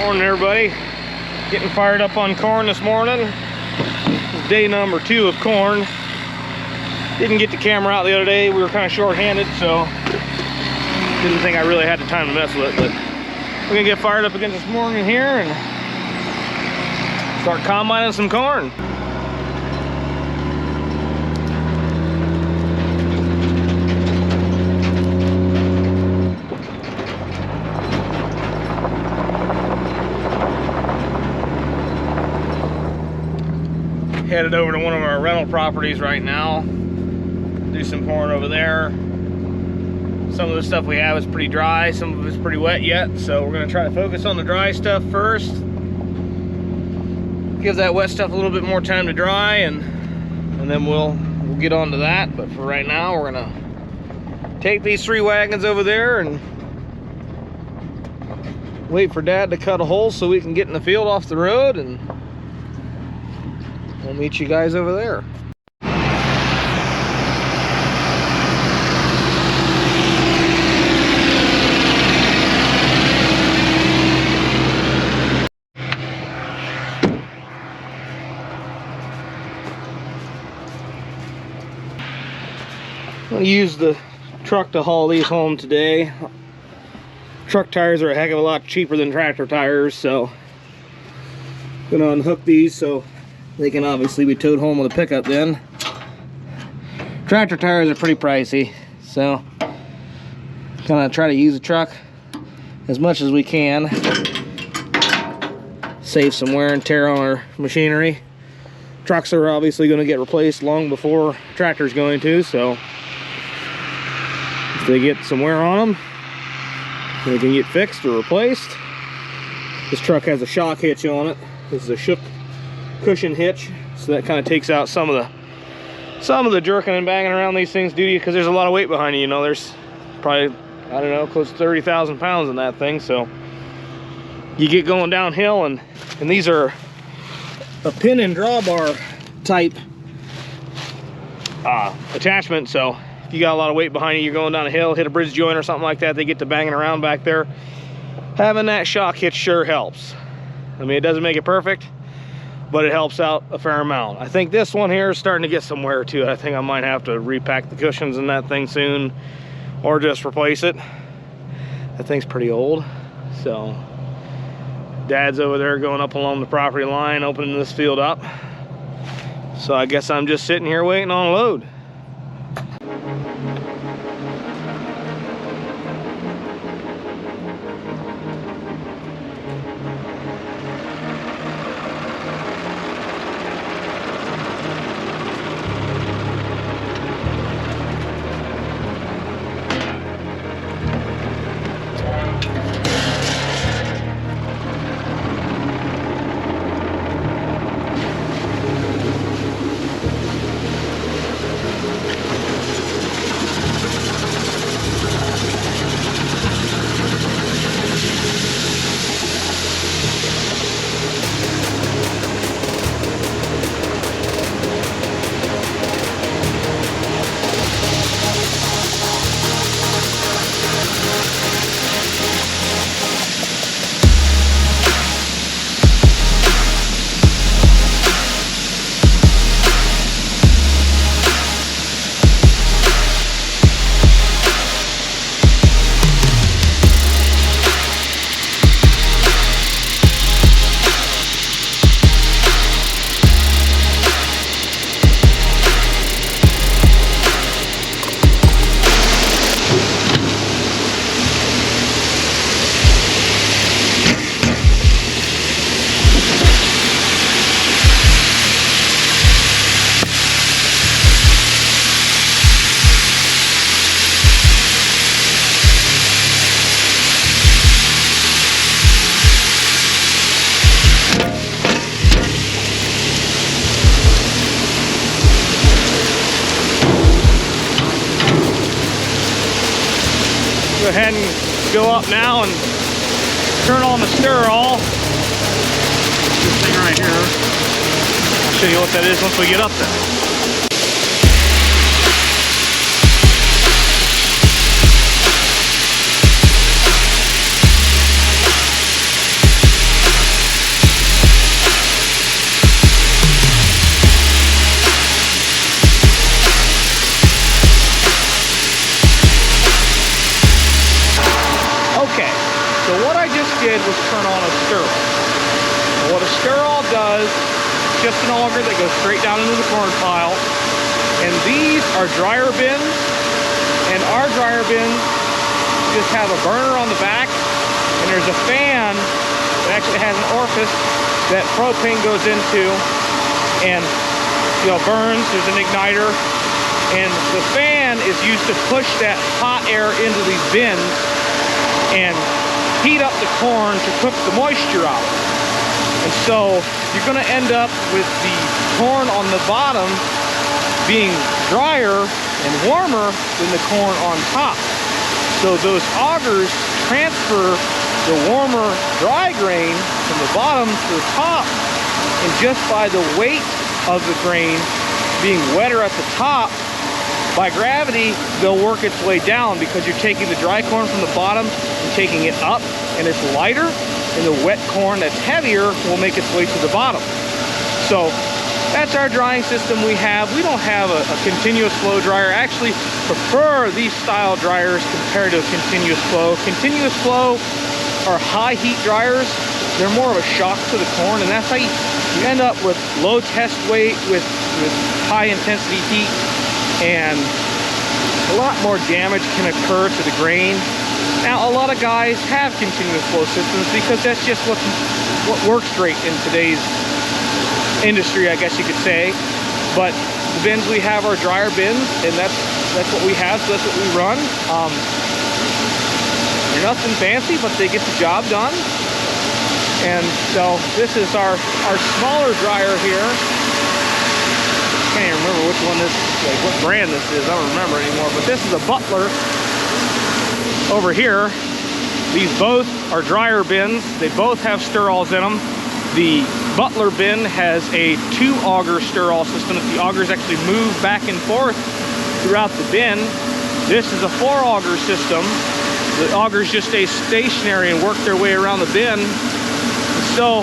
Morning, everybody. Getting fired up on corn this morning. This is day number 2 of corn. Didn't get the camera out the other day. We were kind of short-handed, so didn't think I really had the time to mess with it. But we're gonna get fired up again this morning here and start combining some corn. Headed over to one of our rental properties right now. Do some corn over there. Some of the stuff we have is pretty dry, some of it's pretty wet yet, so we're gonna try to focus on the dry stuff first. Give that wet stuff a little bit more time to dry, and then we'll get on to that. But for right now, we're gonna take these 3 wagons over there and wait for Dad to cut a hole so we can get in the field off the road, and we'll meet you guys over there. I'm gonna use the truck to haul these home today. Truck tires are a heck of a lot cheaper than tractor tires, so I'm gonna unhook these so they can obviously be towed home with a pickup then. Tractor tires are pretty pricey, so gonna try to use the truck as much as we can. Save some wear and tear on our machinery. Trucks are obviously gonna get replaced long before tractor's going to, so if they get some wear on them, they can get fixed or replaced. This truck has a shock hitch on it. This is a shook cushion hitch, so that kind of takes out some of the jerking and banging around these things do to you, because there's a lot of weight behind you. You know, there's probably, I don't know, close to 30,000 pounds in that thing. So you get going downhill, and these are a pin and drawbar type attachment. So if you got a lot of weight behind you, you're going down a hill, hit a bridge joint or something like that, they get to banging around back there. Having that shock hitch sure helps. I mean, it doesn't make it perfect, but it helps out a fair amount. I think this one here is starting to get some wear to it. I think I might have to repack the cushions in that thing soon, or just replace it. That thing's pretty old. So Dad's over there going up along the property line, opening this field up. So I guess I'm just sitting here waiting on a load. Go ahead and go up now and turn on the stir all. This thing right here. I'll show you what that is once we get up there. did was turn on a stirrer. And what a stirrer does, just an auger that goes straight down into the corn pile. And these are dryer bins, and our dryer bins just have a burner on the back, and there's a fan that actually has an orifice that propane goes into, and burns. There's an igniter, and the fan is used to push that hot air into these bins and heat up the corn to cook the moisture out. And so you're going to end up with the corn on the bottom being drier and warmer than the corn on top. So those augers transfer the warmer dry grain from the bottom to the top, and just by the weight of the grain being wetter at the top, by gravity they'll work its way down, because you're taking the dry corn from the bottom and taking it up, and it's lighter, and the wet corn that's heavier will make its way to the bottom. So that's our drying system we have. We don't have a continuous flow dryer. I actually prefer these style dryers compared to a continuous flow. Continuous flow are high heat dryers. They're more of a shock to the corn, and that's how you end up with low test weight with high intensity heat, and a lot more damage can occur to the grain. Now, a lot of guys have continuous flow systems because that's just what works great in today's industry, I guess you could say. But the bins we have are dryer bins, and that's what we have, so that's what we run. They're nothing fancy, but they get the job done. And so this is our smaller dryer here. Can't even remember which one this, like what brand this is. I don't remember anymore. But this is a Butler. Over here, these both are dryer bins. They both have stirrals in them. The Butler bin has a 2-auger stirral system that the augers actually move back and forth throughout the bin. This is a 4-auger system. The augers just stay stationary and work their way around the bin. So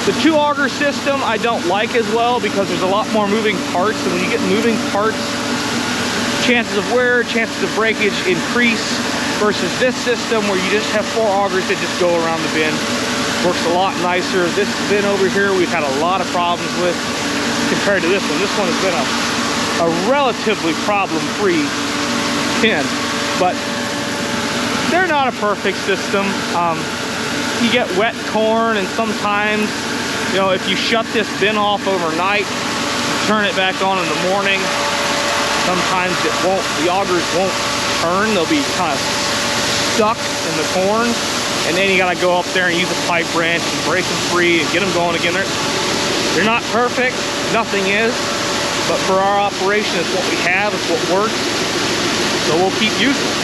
the 2-auger system I don't like as well, because there's a lot more moving parts, and when you get moving parts, chances of wear, chances of breakage increase, versus this system where you just have 4 augers that just go around the bin. Works a lot nicer. This bin over here we've had a lot of problems with compared to this one. This one has been a relatively problem-free bin, but they're not a perfect system. You get wet corn, and sometimes, if you shut this bin off overnight, turn it back on in the morning, sometimes the augers won't turn. They'll be kind of stuck in the corn, and then you gotta go up there and use a pipe wrench and break them free and get them going again. They're not perfect, nothing is, but for our operation, it's what we have, it's what works, so we'll keep using it.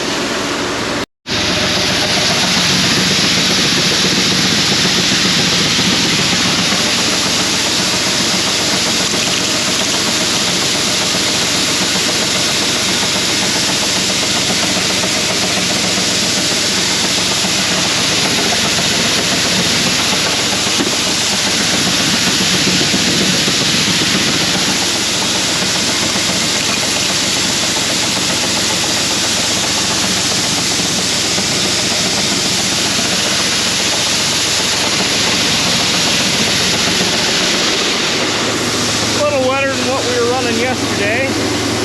Yesterday,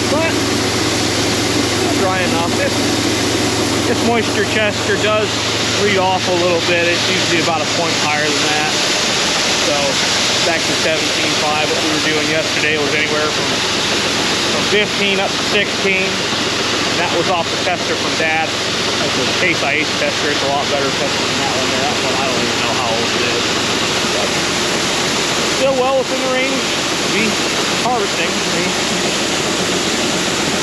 but not dry enough. This moisture tester does read off a little bit. It's usually about a point higher than that. So back to 17.5. What we were doing yesterday was anywhere from 15 up to 16. And that was off the tester from Dad. That's a Case IH tester. It's a lot better tester than that one there. That one I don't even know how old it is. But still well within the range to be harvesting.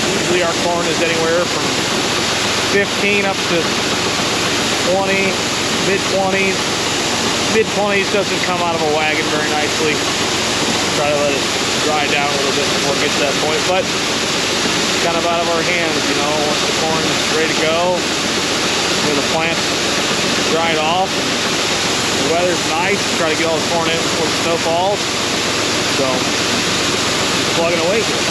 Usually our corn is anywhere from 15 up to 20, mid-20s. Mid-20s doesn't come out of a wagon very nicely. Try to let it dry down a little bit before it gets to that point, but it's kind of out of our hands, once the corn is ready to go, the plant's dried off, the weather's nice, try to get all the corn in before the snow falls. So plugging away here.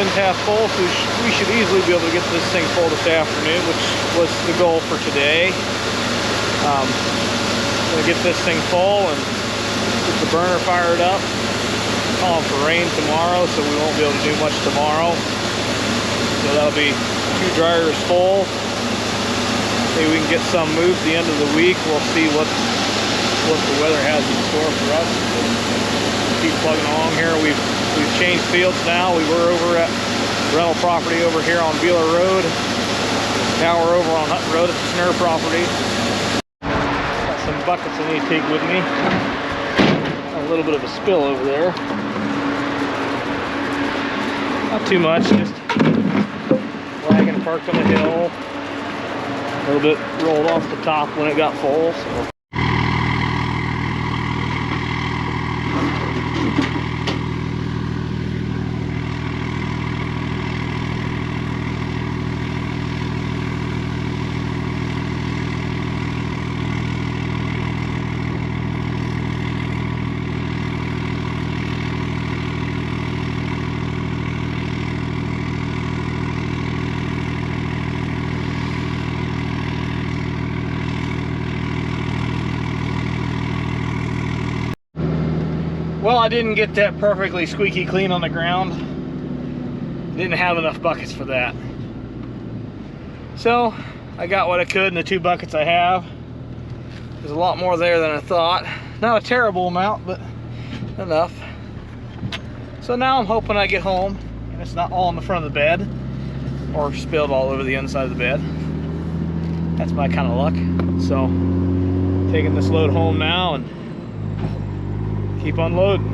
bins half full, so we should easily be able to get this thing full this afternoon, which was the goal for today. Gonna get this thing full and get the burner fired up. Calling for rain tomorrow, so we won't be able to do much tomorrow. So that'll be 2 dryers full. Maybe we can get some moved at the end of the week. We'll see what the weather has in store for us. Keep plugging along here. We've changed fields now. We were over at rental property over here on Beeler Road. Now we're over on Hutton Road at the Snur property. Got some buckets I need to take with me. A little bit of a spill over there. Not too much, just wagon parked on the hill. A little bit rolled off the top when it got full. So. Well, I didn't get that perfectly squeaky clean on the ground. Didn't have enough buckets for that. So, I got what I could in the 2 buckets I have. There's a lot more there than I thought. Not a terrible amount, but enough. So now I'm hoping I get home and it's not all in the front of the bed or spilled all over the inside of the bed. That's my kind of luck. So, taking this load home now and keep unloading.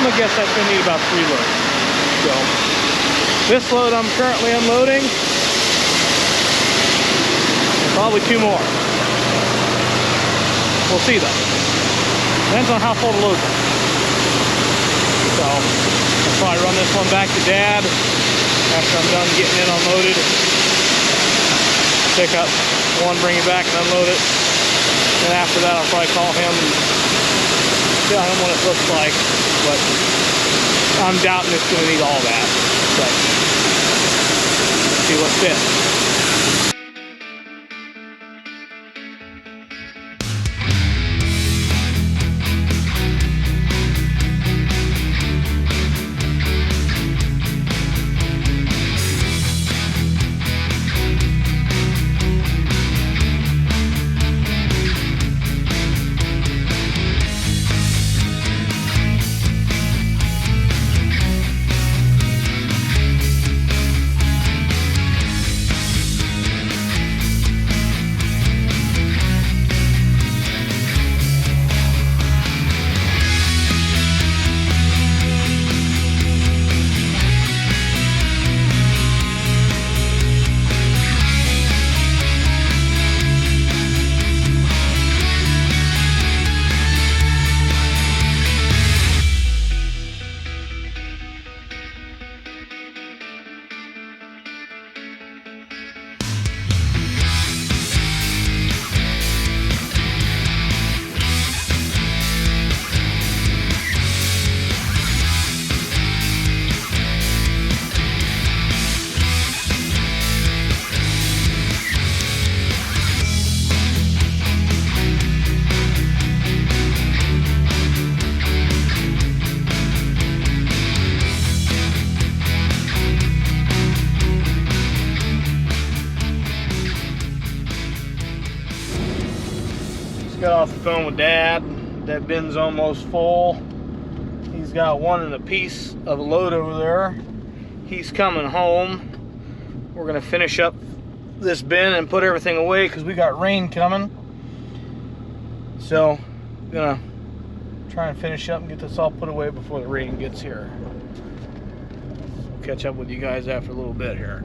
I guess that's going to need about 3 loads. So, this load I'm currently unloading, and probably 2 more. We'll see though. Depends on how full the loads are. So, I'll probably run this one back to Dad after I'm done getting it unloaded. Pick up one, bring it back and unload it. Then after that, I'll probably call him and tell him what it looks like. But I'm doubting it's going to need all that. But see what fits. off the phone with Dad. That bin's almost full. He's got one and a piece of a load over there. He's coming home. We're gonna finish up this bin and put everything away because we got rain coming. So, gonna try and finish up and get this all put away before the rain gets here. We'll catch up with you guys after a little bit here.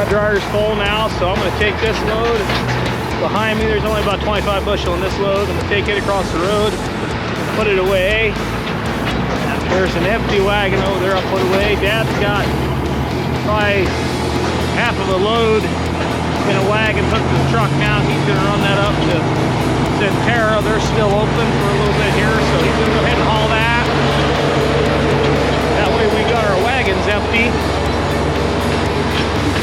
Dryer's full now, so I'm going to take this load. Behind me there's only about 25 bushel in this load. I'm going to take it across the road, put it away. There's an empty wagon over there I'll put away. Dad's got probably half of a load in a wagon hooked to the truck now. He's going to run that up to Centerra. They're still open for a little bit here, so he's going to go ahead and haul that. That way we got our wagons empty,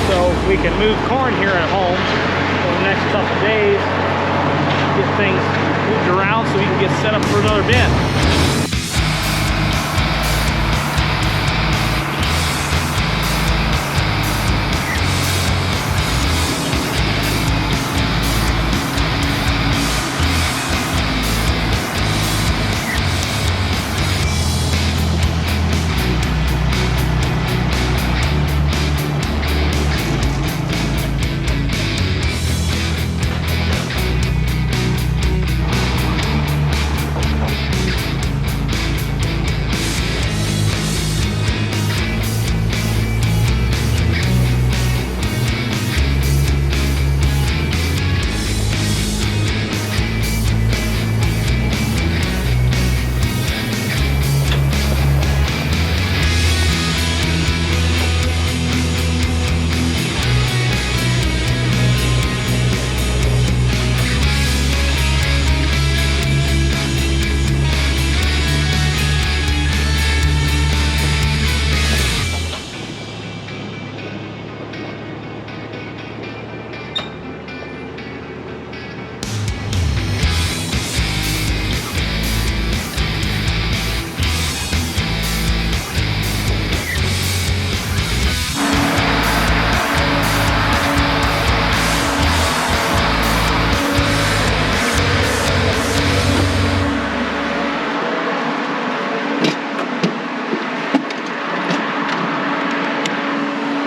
so we can move corn here at home for the next couple of days, get things moved around so we can get set up for another bin.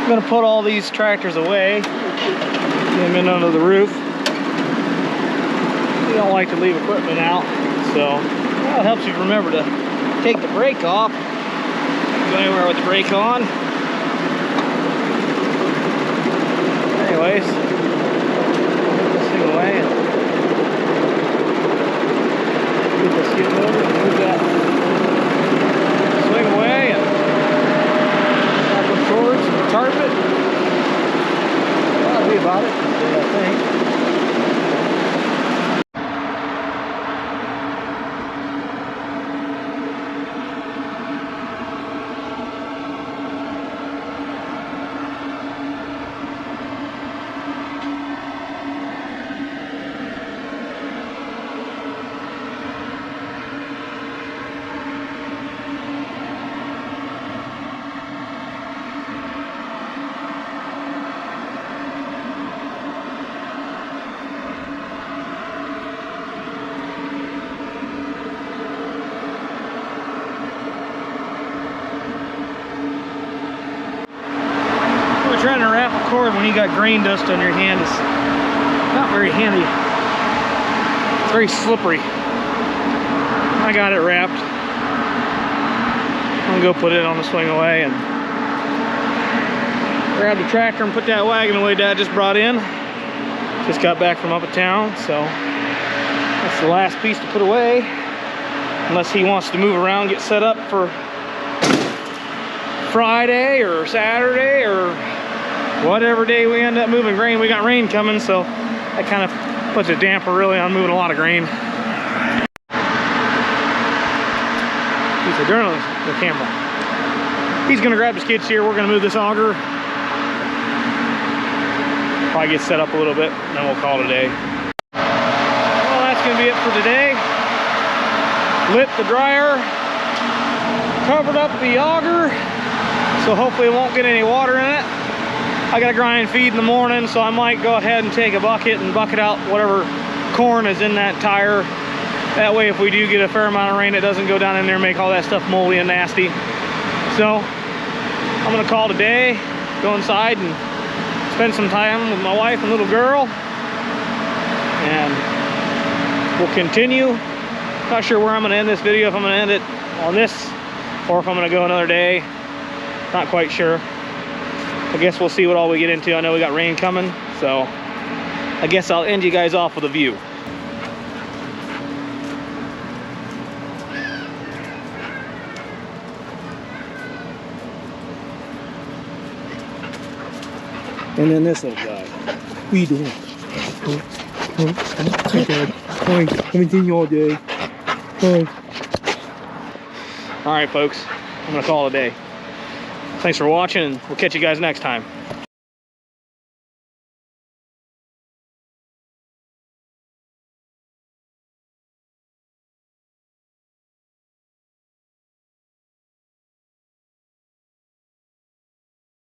I'm gonna put all these tractors away, get them in under the roof. We don't like to leave equipment out, so well, it helps you remember to take the brake off. Go anywhere with the brake on. Anyways, put this thing away and get the skid loader and move that swing away and back towards and tarp it. That'll be about it, I think. Trying to wrap a cord when you got grain dust on your hand is not very handy. It's very slippery. I got it wrapped. I'm gonna go put it on the swing away and grab the tractor and put that wagon away Dad just brought in. Just got back from up at town, so that's the last piece to put away. Unless he wants to move around, get set up for Friday or Saturday or whatever day we end up moving grain. We got rain coming, so that kind of puts a damper really on moving a lot of grain. piece of dirt on the camera. He's gonna grab the skid steer. We're gonna move this auger. Probably get set up a little bit, and then we'll call it a day. Well, that's gonna be it for today. Lit the dryer, covered up the auger, so hopefully it won't get any water in it. I gotta grind feed in the morning, so I might go ahead and take a bucket and bucket out whatever corn is in that tire. That way, if we do get a fair amount of rain, it doesn't go down in there and make all that stuff moldy and nasty. So I'm gonna call it a day, go inside and spend some time with my wife and little girl, and we'll continue. Not sure where I'm gonna end this video, if I'm gonna end it on this or if I'm gonna go another day. Not quite sure. I guess we'll see what all we get into. I know we got rain coming, so I guess I'll end you guys off with a view. And then this little guy. What are you doing? Hi, Dad. Hi. Coming to you all day. Hi. All right, folks. I'm gonna call it a day. Thanks for watching, and we'll catch you guys next time.